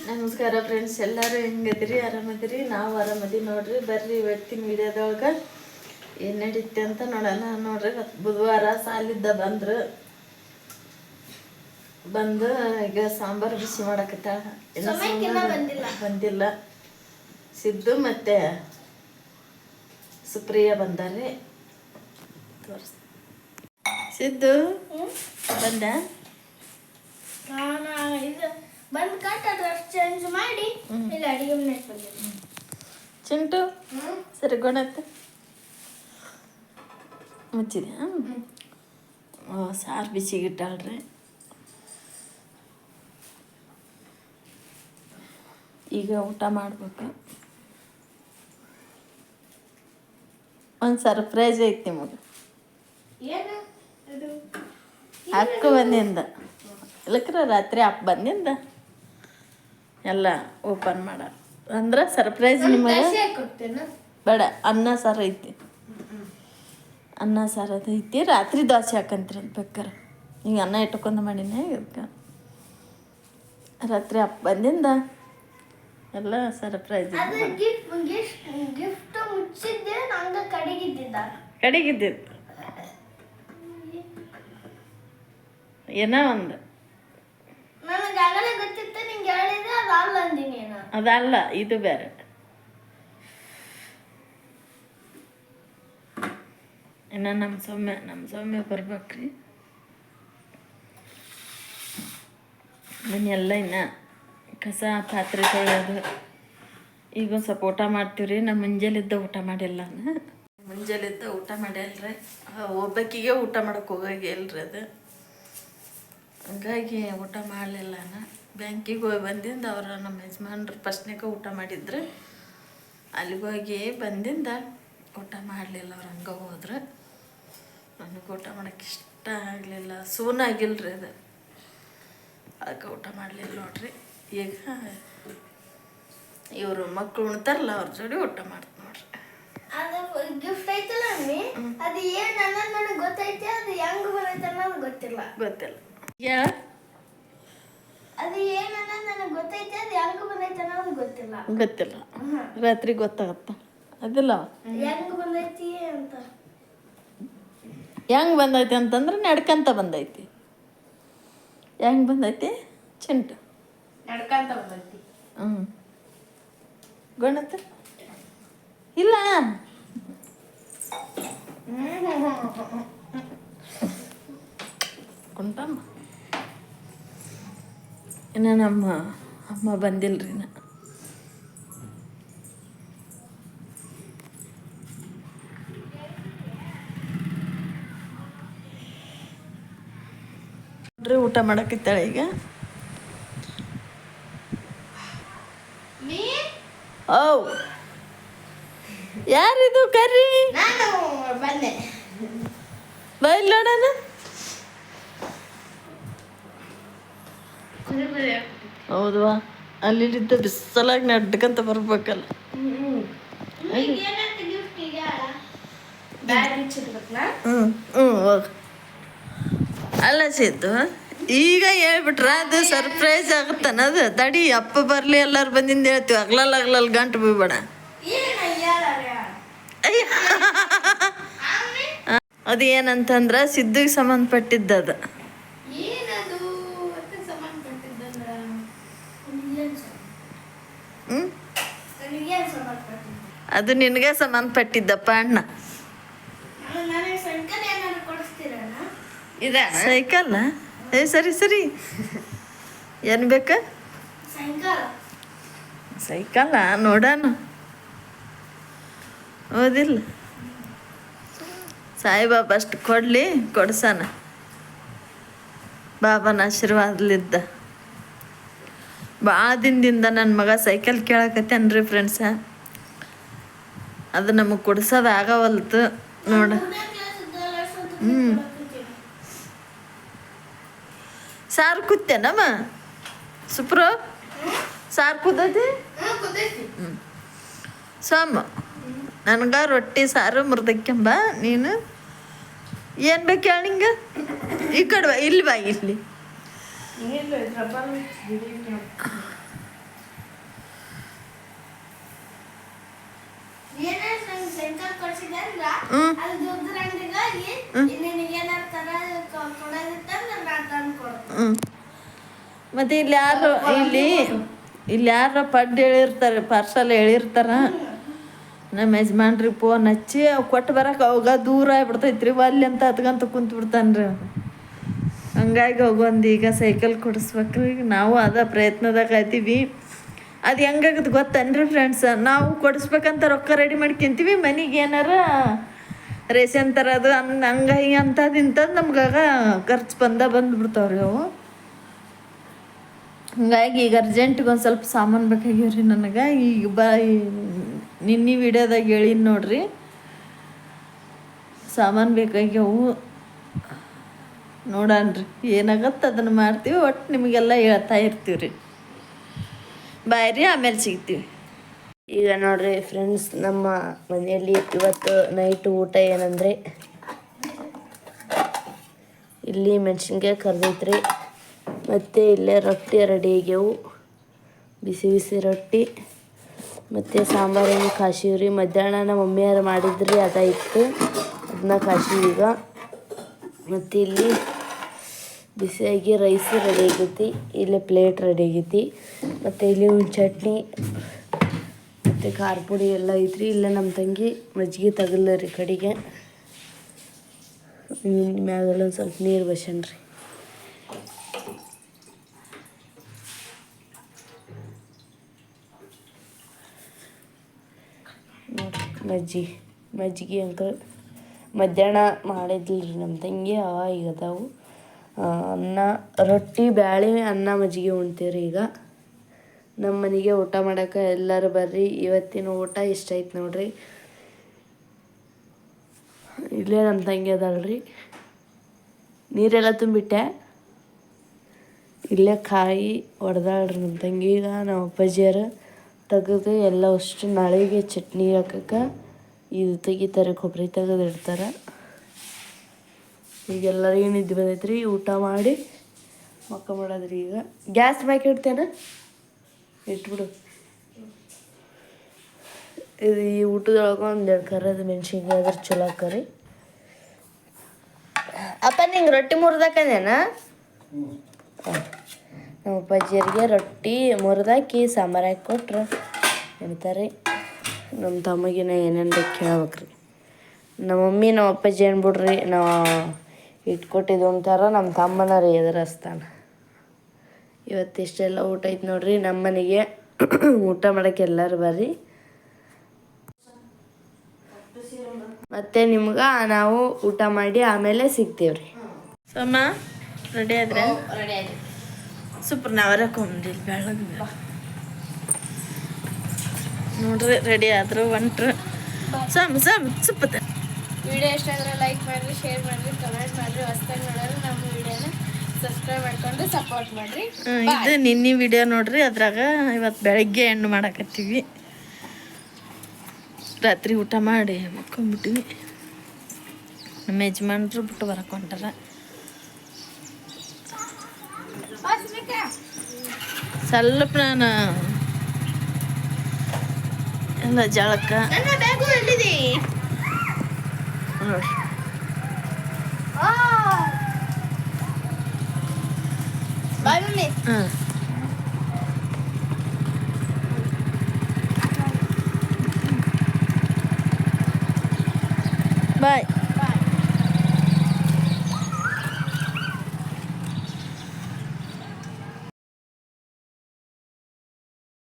ನಮಸ್ಕಾರ ಫ್ರೆಂಡ್ಸ್, ಎಲ್ಲರೂ ಹೆಂಗದಿರಿ? ಆರಾಮದಿರಿ? ನಾವು ಆರಾಮದಿರಿ ನೋಡ್ರಿ. ಬರ್ರಿ ಇವತ್ತಿನ ವಿಡಿಯೋದೊಳಗೆ ಏನು ನಡೀತೆ ಅಂತ ನೋಡೋಣ. ನೋಡ್ರಿ, ಬುಧವಾರ ಸಾಲಿದ್ದ ಬಂದು ಈಗ ಸಾಂಬಾರು ಬಿಸಿ ಮಾಡಕತ್ತಾಳ. ಬಂದಿಲ್ಲ. ಸಿದ್ದು ಮತ್ತೆ ಸುಪ್ರಿಯ ಬಂದಾರೆ. ತೋರಿಸ್ ಸಿದ್ದು ಬಂದ. ಬಂದು ಕಟ್ಟ ಡ್ರೆಸ್ ಚೇಂಜ್ ಮಾಡಿ ಇಲ್ಲಿ ಅಡಿಗೆ ಮನೆಗೆ ಬಂದಿದ್ದೆ. ಚಿಂಟು ಸರಿ ಗೊಣತ್ತೆ ಮುಚ್ಚಿದೆ. ಸಾರು ಬಿಸಿಗಿಟ್ಟಾಳ್ರಿ. ಈಗ ಊಟ ಮಾಡ್ಬೇಕು. ಒಂದು ಸರ್ಪ್ರೈಸ್ ಐತಿ ನಿಮಗೆ. ಅಕ್ಕ ಬಂದಿಂದ ಇಲ್ಲಕ್ರ ರಾತ್ರಿ ಅಪ್ಪ ಬಂದಿಂದ ಎಲ್ಲ ಓಪನ್ ಮಾಡ ಅಂದ್ರೆ ಸರ್ಪ್ರೈಸ್ ನಿಮಗೆ. ಬೇಡ, ಅನ್ನ ಸಾರು ಐತಿ. ಅನ್ನ ಸಾರು ಅದೈತಿ. ರಾತ್ರಿ ದೋಸೆ ಹಾಕಂತೀರಿ ಅಂತ ಬೇಕಾರೆ. ಈಗ ಅನ್ನ ಇಟ್ಕೊಂಡು ಮಾಡೀನಿ. ಇದಕ್ಕೆ ರಾತ್ರಿ ಅಪ್ಪ ಬಂದಿಂದ ಎಲ್ಲ ಸರ್ಪ್ರೈಸ್. ಕಡೆಗಿದ್ದಿತ್ತು ಏನೋ ಒಂದು. ಅದಲ್ಲ, ಇದು ಬೇರೆ. ಇನ್ನು ನಮ್ಮ ಸೌಮ್ಯ ಬರ್ಬೇಕ್ರಿ. ಮನೆಯೆಲ್ಲ ಇನ್ನು ಕಸ ಪಾತ್ರೆ ತೊಳೆಯೋದು. ಈಗ ಒಂದು ಸ್ವಲ್ಪ ಊಟ ಮಾಡ್ತೀವ್ರಿ. ನಮ್ಮ ಮುಂಜಾಲಿದ್ದ ಊಟ ಮಾಡಿಲ್ಲ. ಮುಂಜಾಲಿದ್ದ ಊಟ ಮಾಡ್ಯಲ್ರಿ. ಒಬ್ಬಾಕಿಗೆ ಊಟ ಮಾಡೋಕೆ ಹೋಗಾಗಿಲ್ರಿ ಅದು. ಹಂಗಾಗಿ ಊಟ ಮಾಡಲಿಲ್ಲ. ಬ್ಯಾಂಕಿಗೆ ಹೋಗಿ ಬಂದಿಂದ ಅವರು ನಮ್ಮ ಯಜಮಾನ್ರು ಫಸ್ಟ್ನಾಗ ಊಟ ಮಾಡಿದ್ರು. ಅಲ್ಲಿಗೆ ಹೋಗಿ ಬಂದಿಂದ ಊಟ ಮಾಡಲಿಲ್ಲ. ಅವ್ರು ಹಂಗೆ ಹೋದ್ರೆ ನನಗೆ ಊಟ ಮಾಡೋಕ್ಕೆ ಇಷ್ಟ ಆಗಲಿಲ್ಲ. ಸೂನಾಗಿಲ್ರಿ ಅದು. ಅದಕ್ಕೆ ಊಟ ಮಾಡಲಿಲ್ಲ ನೋಡ್ರಿ. ಈಗ ಇವರು ಮಕ್ಕಳು ಉಣ್ತಾರಲ್ಲ, ಅವ್ರ ಜೋಡಿ ಊಟ ಮಾಡ್ತೀನಿ ನೋಡ್ರಿ. ಗಿಫ್ಟ್ ಐತಲ್ಲ ಅದು ಏನು ಅನ್ನೋದು ನನಗೆ ಗೊತ್ತೈತೆ. ಅದು ಹೆಂಗೆ ಬರೈತೆ ಅನ್ನೋದು ಗೊತ್ತಿಲ್ಲ. ಅದು ಏನು ಅನ್ನೋದು ನನಗೆ ಗೊತ್ತೈತೆ. ಅದು ಹೆಂಗೆ ಬಂದೈತೆ ಅನ್ನೋದು ಗೊತ್ತಿಲ್ಲ. ರಾತ್ರಿ ಗೊತ್ತಾಗತ್ತ. ಅದಿಲ್ಲ ಹೆಂಗೆ ಬಂದೈತಿ ಅಂತ. ಹೆಂಗೆ ಬಂದೈತಿ ಅಂತಂದ್ರೆ ನಡ್ಕಂತ ಬಂದೈತಿ. ಹೆಂಗೆ ಬಂದೈತಿ ಚಿಂಟು? ನಡ್ಕಂತ ಬಂದೈತಿ. ಗೊಣತ್ತ ಇಲ್ಲ. ಕುಂಟಮ್ಮ ಇನ್ನು ನಮ್ಮ ಅಮ್ಮ ಬಂದಿಲ್ರಿ. ನೋಡ್ರಿ, ಊಟ ಮಾಡಕ್ಕಿತ್ತಾಳೆ ಈಗ. ಓ, ಯಾರಿದು ಕರ್ರಿ? ಬೈಲ್ ನೋಡೋಣ. ಹೌದವಾ, ಅಲ್ಲಿದ್ದ ಬಿಸಲಾಗಿ ನಡ್ಕಂತ ಬರ್ಬೇಕಲ್ಲ. ಹೋಗ. ಅಲ್ಲ ಸಿದ್ದು, ಈಗ ಹೇಳ್ಬಿಟ್ರ ಅದು ಸರ್ಪ್ರೈಸ್ ಆಗುತ್ತಾನದು. ತಡಿ, ಅಪ್ಪ ಬರಲಿ ಎಲ್ಲರೂ ಬಂದಿಂದ ಹೇಳ್ತೀವಿ. ಅಗ್ಲಲ್ಲಿ ಗಂಟು ಬೀಬೇಡ. ಅದು ಏನಂತಂದ್ರೆ ಸಿದ್ಧಿಗೆ ಸಂಬಂಧಪಟ್ಟಿದ್ದದು. ಅದು ನಿನಗೆ ಸಂಬಂಧಪಟ್ಟಿದ್ದಪ್ಪ ಅಣ್ಣ. ಇದ ಸೈಕಲ್? ಸರಿ ಏನು ಬೇಕ? ಸೈಕಲ್ಲ ನೋಡೋಣ. ಹೌದಿಲ್ಲ, ಸಾಯಿಬಾಬಾ ಅಷ್ಟು ಕೊಡಲಿ, ಕೊಡ್ಸಾನ. ಬಾಬನ ಆಶೀರ್ವಾದಲಿದ್ದ ಭಾಳ ದಿನದಿಂದ ನನ್ನ ಮಗ ಸೈಕಲ್ ಕೇಳಕತ್ತೇನ್ರಿ ಫ್ರೆಂಡ್ಸ. ಅದು ನಮಗೆ ಕೊಡ್ಸೋದು ಆಗವಲ್ತು ನೋಡ. ಸಾರು ಕೂತೇನಮ್ಮ ಸುಪ್ರೋ? ಸಾರು ಕೂದೈತಿ? ಸೋಮ, ನನಗೆ ರೊಟ್ಟಿ ಸಾರು ಮುರ್ದಕ್ಕೆಂಬ. ನೀನು ಏನು ಬೇಕು ಹೇಳಿ ನಿಂಗೆ? ಈ ಕಡೆ ಬಾ, ಇಲ್ಲಿ ಬಾ, ಇಲ್ಲಿ. ಕೊಡ್ಸಿದ್ದೆ ಅಂದ್ರ ಹ್ಮ್. ಅಲ್ಲಿ ದುಡ್ದ್ರ ಅಂಗಡಿಗಾಗಿ ನಿನಗೆ ಏನಾರ ತರ ಕೊಡೋದಿತ್ತಂದ್ರೆ ನಾನು ತಂದು ಕೊಡ್ತೀನಿ. ಹ್ಞೂ ಮತ್ತು ಇಲ್ಲಿ ಯಾರ ಪಡ್ಡು ಹೇಳಿರ್ತಾರೆ ಪಾರ್ಸಲ್ ಹೇಳಿರ್ತಾರ ನಮ್ಮ ಯಜಮಾನ್ರಿ ಫೋನ್ ಹಚ್ಚಿ ಅವು ಕೊಟ್ಟು ಬರಕ್ಕೆ ಅವಾಗ ದೂರ ಆಗ್ಬಿಡ್ತೈತ್ರಿ ಅಲ್ಲಿ ಅಂತ ಹತ್ಕಂತ ಕುಂತು ಬಿಡ್ತಾನ್ರಿ ಅವ್ನು. ಹಂಗಾಗಿ ಹೋಗೊಂದು ಈಗ ಸೈಕಲ್ ಕೊಡಿಸ್ಬೇಕ್ರಿ. ಈಗ ನಾವು ಅದ ಪ್ರಯತ್ನದಾಗ ಆಯ್ತೀವಿ. ಅದು ಹೆಂಗಾಗತ್ತೆ ಗೊತ್ತೇನ್ರಿ ಫ್ರೆಂಡ್ಸ್, ನಾವು ಕೊಡಿಸ್ಬೇಕಂತ ರೊಕ್ಕ ರೆಡಿ ಮಾಡ್ಕೊಂತೀವಿ, ಮನೆಗೆ ಏನಾರ ರೇಷನ್ ತರೋದು ಹಂಗಾಗಿ ಅಂಥದ್ದು ಇಂಥದ್ದು ನಮ್ಗಾಗ ಖರ್ಚು ಬಂದ್ಬಿಡ್ತಾವ್ರಿ ಅವು. ಹಂಗಾಗಿ ಈಗ ಅರ್ಜೆಂಟಿಗೆ ಒಂದು ಸ್ವಲ್ಪ ಸಾಮಾನು ಬೇಕಾಗ್ಯಾವ್ರಿ ನನಗೆ. ಈಗ ನಿನ್ನೆ ವಿಡಿಯೋದಾಗ ಹೇಳಿನಿ ನೋಡ್ರಿ, ಸಾಮಾನು ಬೇಕಾಗ್ಯಾವು. ನೋಡಣ್ರಿ ಏನಾಗತ್ತೆ ಅದನ್ನು ಮಾಡ್ತೀವಿ. ಒಟ್ಟು ನಿಮಗೆಲ್ಲ ಹೇಳ್ತಾ ಇರ್ತೀವಿ ರೀ. ಬಾಯ್ ರೀ, ಆಮೇಲೆ ಸಿಗ್ತೀವಿ. ಈಗ ನೋಡ್ರಿ ಫ್ರೆಂಡ್ಸ್, ನಮ್ಮ ಮನೆಯಲ್ಲಿ ಇವತ್ತು ನೈಟ್ ಊಟ ಏನಂದರೆ ಇಲ್ಲಿ ಮೆಣಸಿನ್ಕಾಯಿ ಕರ್ದೈತ್ರಿ, ಮತ್ತು ಇಲ್ಲೇ ರೊಟ್ಟಿ ರೆಡಿ ಆಗ್ಯಾವು, ಬಿಸಿ ಬಿಸಿ ರೊಟ್ಟಿ, ಮತ್ತು ಸಾಂಬಾರೇನು ಕಾಶಿವ್ರಿ. ಮಧ್ಯಾಹ್ನ ನಮ್ಮ ಮಮ್ಮಿಯಾರು ಮಾಡಿದ್ರಿ ಅದ ಇತ್ತು, ಅದನ್ನ ಕಾಶಿವಿ ಈಗ. ಮತ್ತು ಇಲ್ಲಿ ಬಿಸಿಯಾಗಿ ರೈಸ್ ರೆಡಿ ಆಗೈತಿ, ಇಲ್ಲೇ ಪ್ಲೇಟ್ ರೆಡಿ ಆಗೈತಿ, ಮತ್ತು ಇಲ್ಲಿ ಒಂದು ಚಟ್ನಿ ಮತ್ತು ಖಾರ ಪುಡಿ ಎಲ್ಲ ಐತ್ರಿ. ಇಲ್ಲೇ ನಮ್ಮ ತಂಗಿ ಮಜ್ಜಿಗೆ ತಗಲ್ರಿ ಕಡೆಗೆ, ಮ್ಯಾಗೆಲ್ಲ ಒಂದು ಸ್ವಲ್ಪ ನೀರು ಬಸನ್ರಿ. ನೋಡಿರಿ ಮಜ್ಜಿಗೆ ಅಂಕಲ್ ಮಧ್ಯಾಹ್ನ ಮಾಡಿದ್ಲ್ರಿ ನಮ್ಮ ತಂಗಿ, ಅವ ಈಗ ಅದಾವು. ಅನ್ನ ರೊಟ್ಟಿ ಬ್ಯಾಳೆ ಅನ್ನ ಮಜ್ಜಿಗೆ ಉಣ್ತೀವ್ರಿ ಈಗ. ನಮ್ಮ ಮನೆಗೆ ಊಟ ಮಾಡೋಕೆ ಎಲ್ಲರೂ ಬರ್ರಿ. ಇವತ್ತಿನ ಊಟ ಇಷ್ಟ ಐತೆ ನೋಡ್ರಿ. ಇಲ್ಲೇ ನಮ್ಮ ತಂಗಿ ಅದಲ್ರಿ, ನೀರೆಲ್ಲ ತುಂಬಿಟ್ಟೆ, ಇಲ್ಲೇ ಕಾಯಿ ಹೊಡೆದಾಳ್ರಿ ನಮ್ಮ ತಂಗಿಗ. ನಮ್ಮ ಅಪ್ಪಾಜಿಯರು ತೆಗೆದು ಎಲ್ಲ ಅಷ್ಟು ನಾಳೆಗೆ ಚಟ್ನಿ ಹಾಕಕ್ಕೆ ಇದು ತೆಗಿತಾರೆ, ಕೊಬ್ಬರಿ ತೆಗೆದು ಇಡ್ತಾರೆ. ಈಗ ಎಲ್ಲರಿಗೂ ನಿದ್ದೆ ಬಂದೈತ್ರಿ, ಊಟ ಮಾಡಿ ಮಕ್ಕ ಮಾಡೋದ್ರಿ. ಈಗ ಗ್ಯಾಸ್ ಬಾಕಿ ಇಡ್ತೇನೆ, ಇಟ್ಬಿಡು. ಇದು ಈ ಊಟದೊಳಗೆ ಒಂದೆರಡು ಕರ್ರದ ಮೆಣಸಿನ್ಕಾಯಿ ಅದ್ರ ಚಲೋ ಆಕರಿ. ಅಪ್ಪ ನಿಂಗೆ ರೊಟ್ಟಿ ಮುರಿದಾಕಂದೇನ? ನಮ್ಮ ಅಪ್ಪಾಜಿಯರಿಗೆ ರೊಟ್ಟಿ ಮುರಿದಾಕಿ ಸಾಂಬಾರು ಹಾಕಿ ಕೊಟ್ರೆ ಹೇಳ್ತಾರೆ. ನಮ್ಮ ತಮ್ಮಗಿನ ಏನೇನು ಬೇಕು ಕೇಳ್ಬೇಕ್ರಿ. ನಮ್ಮ ಮಮ್ಮಿ ನಮ್ಮ ಅಪ್ಪಾಜಿ ಏನ್ಬಿಡ್ರಿ, ನಾವು ಇಟ್ಕೊಟ್ಟಿದ್ದು ಅಂತಾರ, ನಮ್ಮ ತಮ್ಮನ ರೀ ಎದುರಿಸ್ತಾನೆ. ಇವತ್ತಿಷ್ಟೆಲ್ಲ ಊಟ ಐತೆ ನೋಡ್ರಿ ನಮ್ಮ ಮನೆಗೆ. ಊಟ ಮಾಡೋಕ್ಕೆ ಎಲ್ಲರೂ ಬರ್ರಿ. ಮತ್ತು ನಿಮ್ಗೆ ನಾವು ಊಟ ಮಾಡಿ ಆಮೇಲೆ ಸಿಗ್ತೀವ್ರಿ. ಸೋಮ ರೆಡಿ ಆದ್ರೆ ರೆಡಿ ಆಯ್ತು. ಸೂಪರ್ ನಾವರಕೊಂದಿಲ್ಲ ಬೆಳಗ್ಗೆ ನೋಡ್ರಿ ರೆಡಿ ಆದ್ರು ಹೊಂಟ್ರು. ಸಮ್ ಸುಪ್ಪತ್ತೆ. ವಿಡಿಯೋ ಇಷ್ಟ ಆದರೆ ಲೈಕ್ ಮಾಡಿರಿ, ಶೇರ್ ಮಾಡಿರಿ, ಕಮೆಂಟ್ ಮಾಡಿರಿ. ಹೊಸ್ದಾಗಿ ನೋಡೋರು ನಮ್ಮ ವಿಡಿಯೋನ ಸಬ್ಸ್ಕ್ರೈಬ್ ಮಾಡ್ಕೊಂಡು ಸಪೋರ್ಟ್ ಮಾಡಿರಿ. ಇದು ನಿನ್ನೆ ವಿಡಿಯೋ ನೋಡ್ರಿ, ಅದ್ರಾಗ ಇವತ್ತು ಬೆಳಗ್ಗೆ ಎಣ್ಣು ಮಾಡಾಕತ್ತೀವಿ. ರಾತ್ರಿ ಊಟ ಮಾಡಿ ಮಕ್ಕೊಂಬಿಟ್ಟಿವಿ. ನಮ್ಮ ಯಜಮಾನ್ರು ಬಿಟ್ಟು ಬರಕ್ಕೆ ಹೊಂಟಾರ. ಸ್ವಲ್ಪ ನಾನು ಎಲ್ಲ ಜಳಕ ನೋಡ್ರಿ. ಹಾಂ ಬಾಯ್.